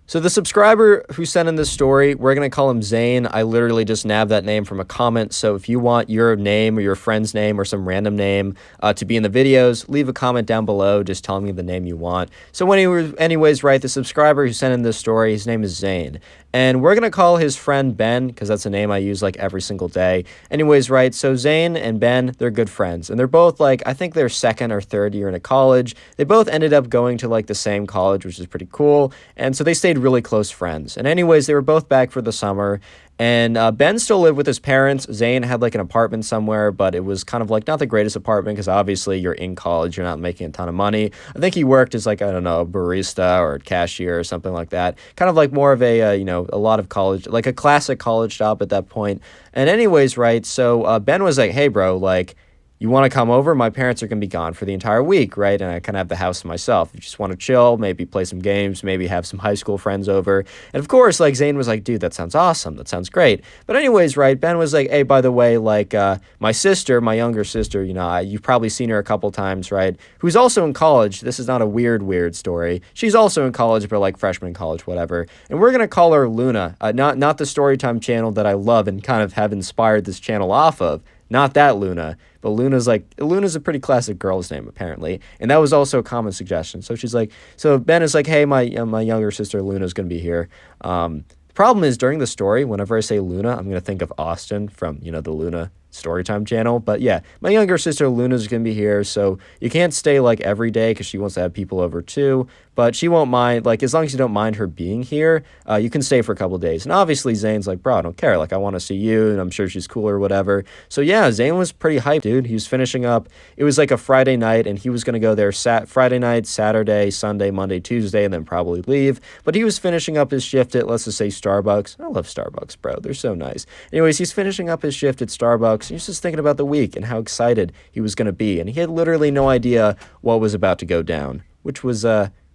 So the subscriber who sent in this story, we're going to call him Zane. I literally just nabbed that name from a comment. So if you want your name or your friend's name or some random name to be in the videos, leave a comment down below just telling me the name you want. So anyways, right, the subscriber who sent in this story, his name is Zane. And we're going to call his friend Ben, because that's a name I use like every single day. Anyways, right, so Zane and Ben, they're good friends. And they're both like, I think they're second or third year into college. They both ended up going to like the same college, which is pretty cool. And so they stayed really close friends. And anyways, they were both back for the summer. And Ben still lived with his parents. Zane had like an apartment somewhere, but it was kind of like not the greatest apartment because obviously you're in college, you're not making a ton of money. I think he worked as like, I don't know, a barista or a cashier or something like that. Kind of like more of a, a lot of college, like a classic college job at that point. And anyways, right, so Ben was like, hey, bro, like, you want to come over? My parents are going to be gone for the entire week, right? And I kind of have the house to myself. You just want to chill, maybe play some games, maybe have some high school friends over. And of course, like Zane was like, dude, that sounds awesome. That sounds great. But anyways, right, Ben was like, hey, by the way, like my sister, my younger sister, you've probably seen her a couple times, right? Who's also in college. This is not a weird story. She's also in college, but like freshman in college, whatever. And we're going to call her Luna, not the Storytime channel that I love and kind of have inspired this channel off of. Not that Luna, but Luna's a pretty classic girl's name, apparently. And that was also a common suggestion. So she's like, so Ben is like, hey, my younger sister Luna's going to be here. The problem is during the story, whenever I say Luna, I'm going to think of Austin from, the Luna Storytime channel. But yeah, my younger sister Luna's going to be here. So you can't stay like every day because she wants to have people over too. But she won't mind, like, as long as you don't mind her being here, you can stay for a couple of days. And obviously, Zane's like, bro, I don't care. Like, I want to see you, and I'm sure she's cool or whatever. So, yeah, Zane was pretty hyped, dude. He was finishing up. It was like a Friday night, and he was going to go there Friday night, Saturday, Sunday, Monday, Tuesday, and then probably leave. But he was finishing up his shift at, let's just say, Starbucks. I love Starbucks, bro. They're so nice. Anyways, he's finishing up his shift at Starbucks. He was just thinking about the week and how excited he was going to be. And he had literally no idea what was about to go down, which was,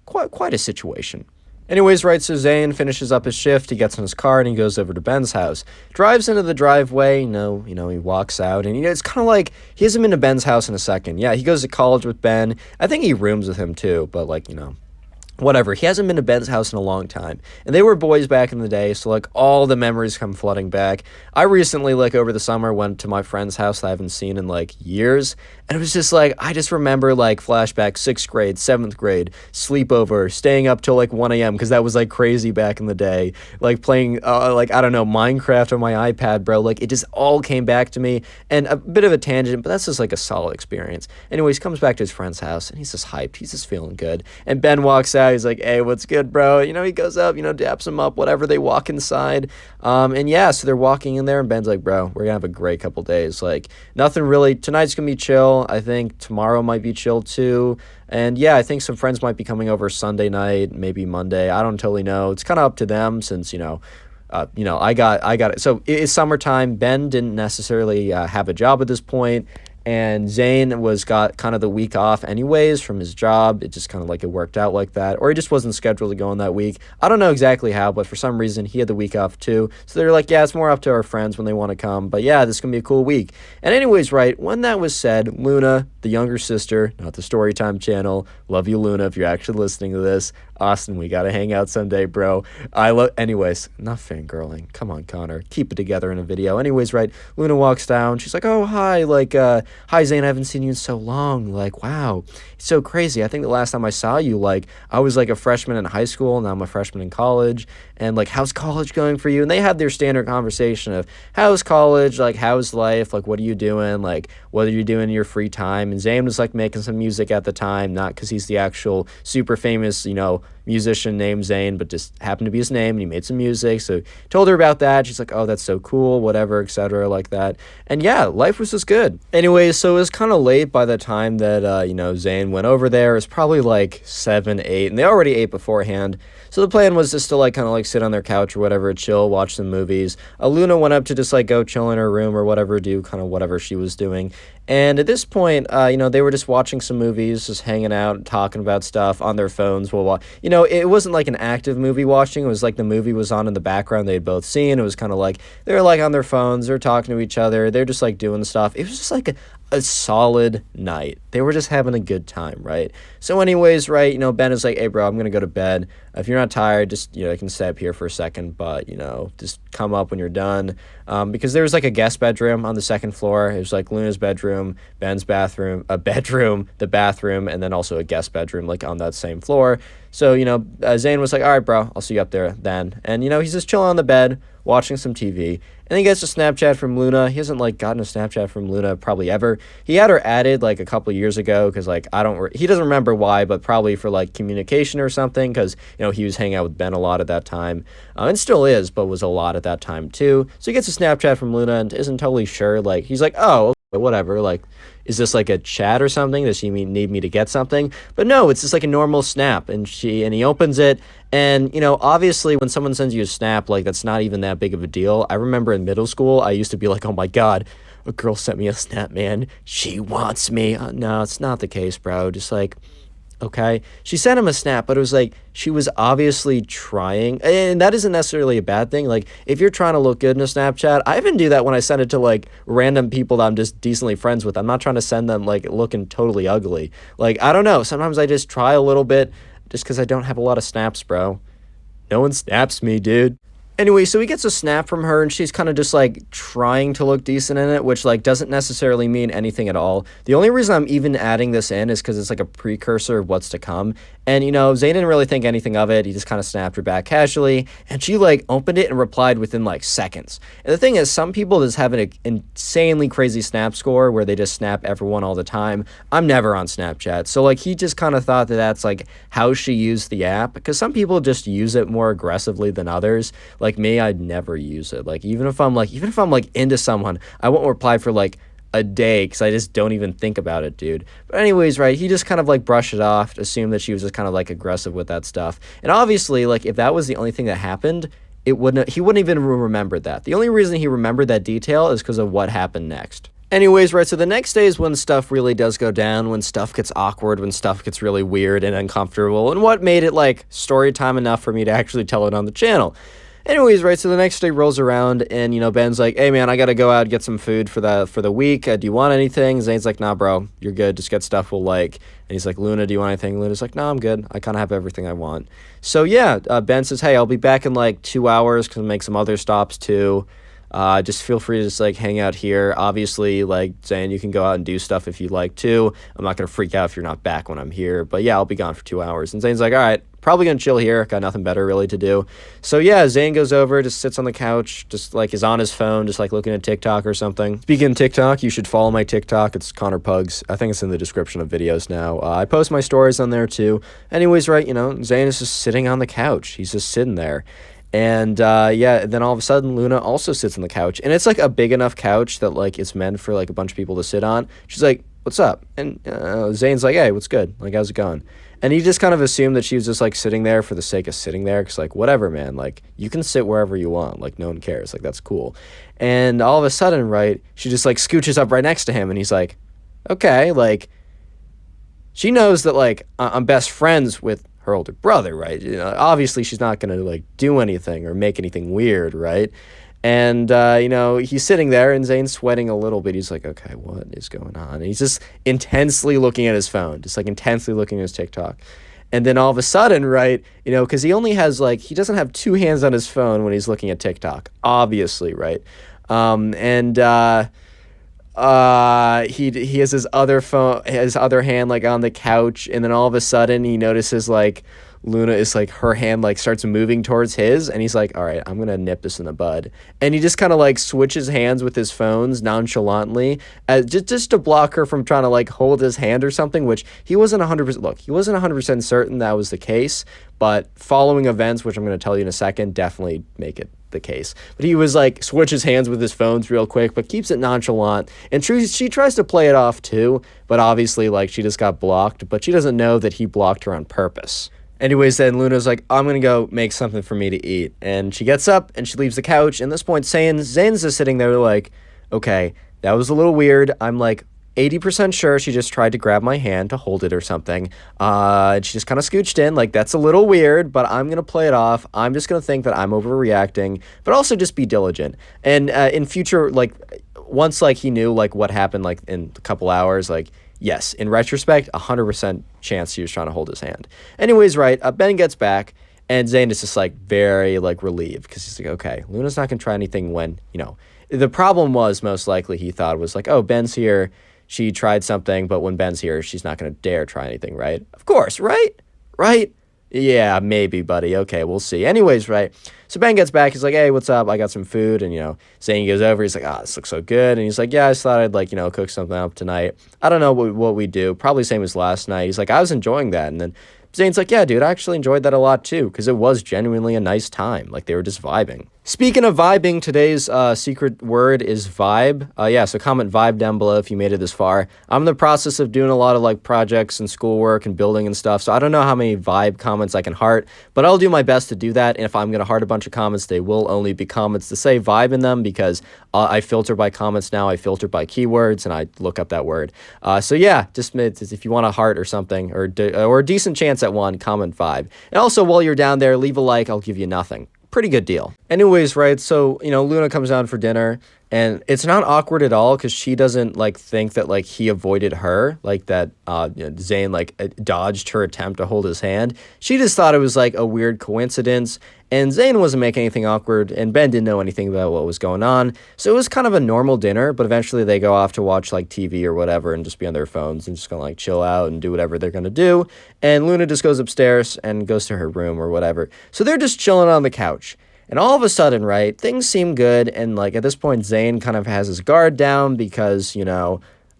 quite a situation. Anyways, right, so Zane finishes up his shift, he gets in his car, and he goes over to Ben's house. Drives into the driveway, he walks out, and, it's kind of like, he hasn't been to Ben's house in a second. Yeah, he goes to college with Ben. I think he rooms with him, too, but, like, whatever. He hasn't been to Ben's house in a long time. And they were boys back in the day, so, like, all the memories come flooding back. I recently, like, over the summer, went to my friend's house that I haven't seen in, like, years. And it was just, like, I just remember, like, flashback, 6th grade, 7th grade, sleepover, staying up till, like, 1 a.m., because that was, like, crazy back in the day. Like, playing, like, I don't know, Minecraft on my iPad, bro. Like, it just all came back to me. And a bit of a tangent, but that's just, like, a solid experience. Anyways, he comes back to his friend's house, and he's just hyped. He's just feeling good. And Ben walks out. He's like, hey, what's good, bro? He goes up, daps him up, whatever. They walk inside. And yeah, so they're walking in there, and Ben's like, bro, we're gonna have a great couple days. Like, nothing really. Tonight's gonna be chill. I think tomorrow might be chill too. And yeah, I think some friends might be coming over Sunday night, maybe Monday. I don't totally know. It's kind of up to them since, I got it. So it's summertime. Ben didn't necessarily have a job at this point. And Zane got kind of the week off anyways from his job. It just kind of like it worked out like that. Or he just wasn't scheduled to go on that week. I don't know exactly how, but for some reason he had the week off too. So they're like, yeah, it's more up to our friends when they want to come. But yeah, this is going to be a cool week. And anyways, right, when that was said, Luna, the younger sister, not the Storytime channel, love you, Luna, if you're actually listening to this. Austin, we got to hang out someday, bro. Anyways, not fangirling. Come on, Connor. Keep it together in a video. Anyways, right, Luna walks down. She's like, oh, hi. Like, hi, Zane. I haven't seen you in so long. Like, wow. It's so crazy. I think the last time I saw you, like, I was like a freshman in high school. Now I'm a freshman in college. And like, how's college going for you? And they have their standard conversation of how's college? Like, how's life? Like, what are you doing? Like, what are you doing in your free time? And Zane was like making some music at the time, not because he's the actual super famous, musician named Zane, but just happened to be his name, and he made some music. So told her about that. She's like, oh, that's so cool, whatever, etc., like that. And yeah, life was just good. Anyways, so it was kind of late by the time that Zane went over there. It was probably like 7, 8, and they already ate beforehand. So the plan was just to like kind of like sit on their couch or whatever, chill, watch some movies. Luna went up to just like go chill in her room or whatever, do kind of whatever she was doing. And at this point, they were just watching some movies, just hanging out, talking about stuff on their phones. It wasn't like an active movie watching. It was like the movie was on in the background. They had both seen. It was kind of like they were like on their phones. They're talking to each other. They're just like doing stuff. It was just like a solid night. They were just having a good time, right? So anyways, right, Ben is like, hey, bro, I'm going to go to bed. If you're not tired, just, I can stay up here for a second, but, just come up when you're done. Because there was like a guest bedroom on the second floor. It was like Luna's bedroom, Ben's bathroom, a bedroom, the bathroom, and then also a guest bedroom like on that same floor. So, Zayn was like, all right, bro, I'll see you up there then. And, he's just chilling on the bed, watching some TV. And he gets a Snapchat from Luna. He hasn't like gotten a Snapchat from Luna probably ever. He had her added like a couple years ago because like he doesn't remember why, but probably for like communication or something because he was hanging out with Ben a lot at that time, and still is, but was a lot at that time too. So he gets a Snapchat from Luna and isn't totally sure. Like he's like, oh, okay, whatever. Like, is this like a chat or something? Does she need me to get something? But no, it's just like a normal snap, and he opens it. And, obviously when someone sends you a snap, like that's not even that big of a deal. I remember in middle school, I used to be like, oh my God, a girl sent me a snap, man. She wants me. No, it's not the case, bro. Just like, okay. She sent him a snap, but it was like she was obviously trying. And that isn't necessarily a bad thing. Like if you're trying to look good in a Snapchat, I even do that when I send it to like random people that I'm just decently friends with. I'm not trying to send them like looking totally ugly. Like, I don't know. Sometimes I just try a little bit just because I don't have a lot of snaps, bro. No one snaps me, dude. Anyway, so he gets a snap from her, and she's kind of just, like, trying to look decent in it, which, like, doesn't necessarily mean anything at all. The only reason I'm even adding this in is because it's, like, a precursor of what's to come. And, Zayn didn't really think anything of it. He just kind of snapped her back casually, and she, like, opened it and replied within, like, seconds. And the thing is, some people just have an insanely crazy snap score where they just snap everyone all the time. I'm never on Snapchat. So, like, he just kind of thought that that's, like, how she used the app, because some people just use it more aggressively than others. Like me, I'd never use it. Like even if I'm like into someone, I won't reply for like a day because I just don't even think about it, dude. But anyways, right, he just kind of like brushed it off, assumed that she was just kind of like aggressive with that stuff. And obviously, like if that was the only thing that happened, he wouldn't even remember that. The only reason he remembered that detail is because of what happened next. Anyways, right, so the next day is when stuff really does go down, when stuff gets awkward, when stuff gets really weird and uncomfortable, and what made it like story time enough for me to actually tell it on the channel. Anyways, right, so the next day rolls around, and, Ben's like, hey, man, I gotta go out and get some food for the week. Do you want anything? Zayn's like, nah, bro, you're good. Just get stuff we'll like. And he's like, Luna, do you want anything? Luna's like, no, I'm good. I kind of have everything I want. So, yeah, Ben says, hey, I'll be back in, like, 2 hours because I'll make some other stops, too. Just feel free to just, like, hang out here. Obviously, like, Zayn, you can go out and do stuff if you'd like to. I'm not gonna freak out if you're not back when I'm here. But, yeah, I'll be gone for 2 hours. And Zayn's like, all right. Probably gonna chill here. Got nothing better really to do. So yeah, Zayn goes over, just sits on the couch, just like is on his phone, just like looking at TikTok or something. Speaking of TikTok, you should follow my TikTok. It's Connor Pugs. I think it's in the description of videos now. I post my stories on there too. Anyways, right, Zayn is just sitting on the couch. He's just sitting there. And yeah, then all of a sudden Luna also sits on the couch. And it's like a big enough couch that like it's meant for like a bunch of people to sit on. She's like, what's up? And Zayn's like, hey, what's good? Like, how's it going? And he just kind of assumed that she was just, like, sitting there for the sake of sitting there. Because, like, whatever, man. Like, you can sit wherever you want. Like, no one cares. Like, that's cool. And all of a sudden, right, she just, like, scooches up right next to him. And he's like, okay, like, she knows that, like, I'm best friends with her older brother, right? Obviously, she's not going to, like, do anything or make anything weird, right? And, he's sitting there, and Zayn's sweating a little bit. He's like, okay, what is going on? And he's just intensely looking at his phone, just, like, intensely looking at his TikTok. And then all of a sudden, right, because he only has, like, he doesn't have two hands on his phone when he's looking at TikTok, obviously, right? He has his other hand, like, on the couch, and then all of a sudden he notices, like, Luna is like, her hand like starts moving towards his, and he's like, all right, I'm gonna nip this in the bud. And he just kind of like switches hands with his phones nonchalantly, just to block her from trying to like hold his hand or something, which he wasn't 100% certain that was the case, but following events, which I'm going to tell you in a second, definitely make it the case. But he was like, switches hands with his phones real quick, but keeps it nonchalant. And she tries to play it off too, but obviously like she just got blocked, but she doesn't know that he blocked her on purpose. Anyways, then Luna's like, I'm going to go make something for me to eat. And she gets up and she leaves the couch. And at this point, Zayn's just sitting there like, okay, that was a little weird. I'm like 80% sure she just tried to grab my hand to hold it or something. And she just kind of scooched in. Like, that's a little weird, but I'm going to play it off. I'm just going to think that I'm overreacting, but also just be diligent. And in future, like, once like he knew like what happened like in a couple hours, like yes, in retrospect, 100% chance he was trying to hold his hand. Anyways, right, Ben gets back, and Zayn is just like very like relieved because he's like, okay, Luna's not gonna try anything when, you know, the problem was most likely he thought was like, oh, Ben's here, she tried something, but when Ben's here, she's not gonna dare try anything, right? Of course, right? Right? Yeah, maybe, buddy. Okay, we'll see. Anyways, right. So Ben gets back. He's like, hey, what's up? I got some food. And, you know, Zayn goes over. He's like, this looks so good. And he's like, yeah, I just thought I'd, like, you know, cook something up tonight. I don't know what we do. Probably same as last night. He's like, I was enjoying that. And then Zayn's like, yeah, dude, I actually enjoyed that a lot, too, because it was genuinely a nice time. Like, they were just vibing. Speaking of vibing, today's secret word is vibe. Yeah, so comment vibe down below if you made it this far. I'm in the process of doing a lot of like projects and schoolwork and building and stuff, so I don't know how many vibe comments I can heart, but I'll do my best to do that. And if I'm going to heart a bunch of comments, they will only be comments to say vibe in them, because I filter by comments now. I filter by keywords, and I look up that word. So yeah, just if you want a heart or something, or a decent chance at one, comment vibe. And also, while you're down there, leave a like. I'll give you nothing. Pretty good deal. Anyways, right, so, you know, Luna comes down for dinner, and it's not awkward at all because she doesn't, like, think that, like, he avoided her, like, that you know, Zayn, like, dodged her attempt to hold his hand. She just thought it was, like, a weird coincidence, and Zayn wasn't making anything awkward, and Ben didn't know anything about what was going on, so it was kind of a normal dinner, but eventually they go off to watch, like, TV or whatever and just be on their phones and just gonna, like, chill out and do whatever they're gonna do, and Luna just goes upstairs and goes to her room or whatever. So they're just chilling on the couch. And all of a sudden, right, things seem good, and, like, at this point, Zayn kind of has his guard down because, you know,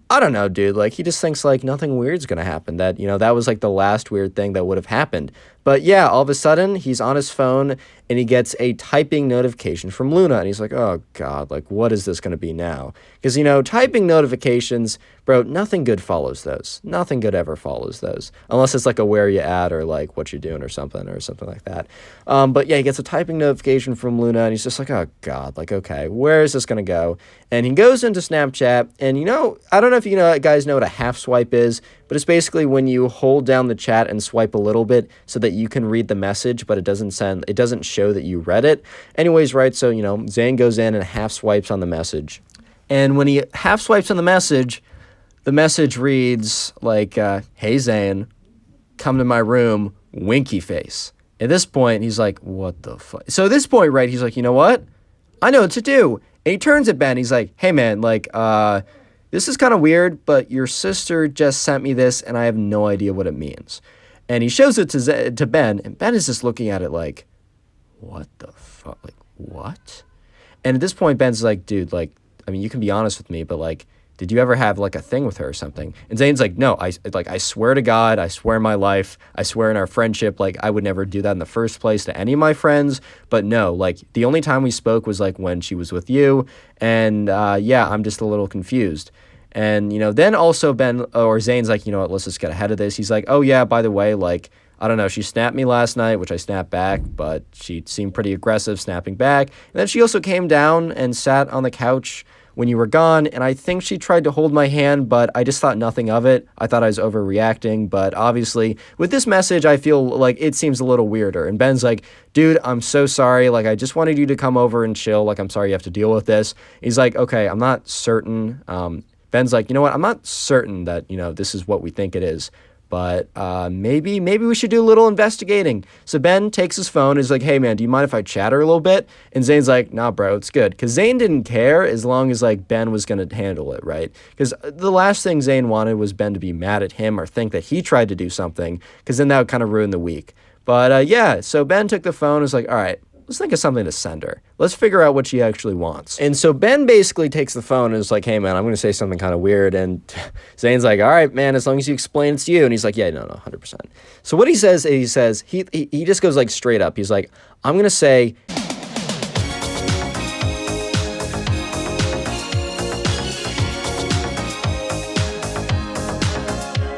I don't know, dude, like, he just thinks, like, nothing weird's gonna happen, that, you know, that was, like, the last weird thing that would have happened. But, yeah, all of a sudden, he's on his phone, and he gets a typing notification from Luna, and he's like, oh, God, like, what is this gonna be now? Because, you know, typing notifications, bro, nothing good follows those. Nothing good ever follows those. Unless it's, like, a where you at, or, like, what you're doing, or something like that. But, yeah, he gets a typing notification from Luna, and he's just like, oh, God, like, okay, where is this gonna go? And he goes into Snapchat, and, you know, I don't know if you know, guys know what a half swipe is, but it's basically when you hold down the chat and swipe a little bit so that you can read the message, but it doesn't show that you read it. Anyways, right, so, you know, Zayn goes in and half swipes on the message. And when he half swipes on the message reads, like, hey, Zayn, come to my room, winky face. At this point, he's like, what the fuck? So at this point, right, he's like, you know what? I know what to do. And he turns at Ben. He's like, hey, man, like, this is kind of weird, but your sister just sent me this, and I have no idea what it means. And he shows it to Ben, and Ben is just looking at it like, what the fuck? Like, what? And at this point, Ben's like, dude, like, I mean, you can be honest with me, but, like, did you ever have, like, a thing with her or something? And Zayn's like, no, I swear to God, I swear in my life, I swear in our friendship, like, I would never do that in the first place to any of my friends. But no, like, the only time we spoke was, like, when she was with you. And, yeah, I'm just a little confused. And, you know, then also Ben, or Zayn's like, you know what, let's just get ahead of this. He's like, oh, yeah, by the way, like, I don't know, she snapped me last night, which I snapped back, but she seemed pretty aggressive snapping back. And then she also came down and sat on the couch when you were gone, and I think she tried to hold my hand, but I just thought nothing of it. I thought I was overreacting, but obviously, with this message, I feel like it seems a little weirder. And Ben's like, dude, I'm so sorry. Like, I just wanted you to come over and chill. Like, I'm sorry you have to deal with this. He's like, okay, I'm not certain. Ben's like, you know what? I'm not certain that, you know, this is what we think it is. But maybe we should do a little investigating. So Ben takes his phone and is like, hey, man, do you mind if I chatter a little bit? And Zayn's like, nah, bro, it's good. Because Zayn didn't care as long as, like, Ben was going to handle it, right? Because the last thing Zayn wanted was Ben to be mad at him or think that he tried to do something, because then that would kind of ruin the week. But, yeah, so Ben took the phone and was like, all right, let's think of something to send her. Let's figure out what she actually wants. And so Ben basically takes the phone and is like, hey, man, I'm going to say something kind of weird. And Zayn's like, all right, man, as long as you explain it's you. And he's like, yeah, no, 100%. So what he says, he just goes, like, straight up. He's like, I'm going to say,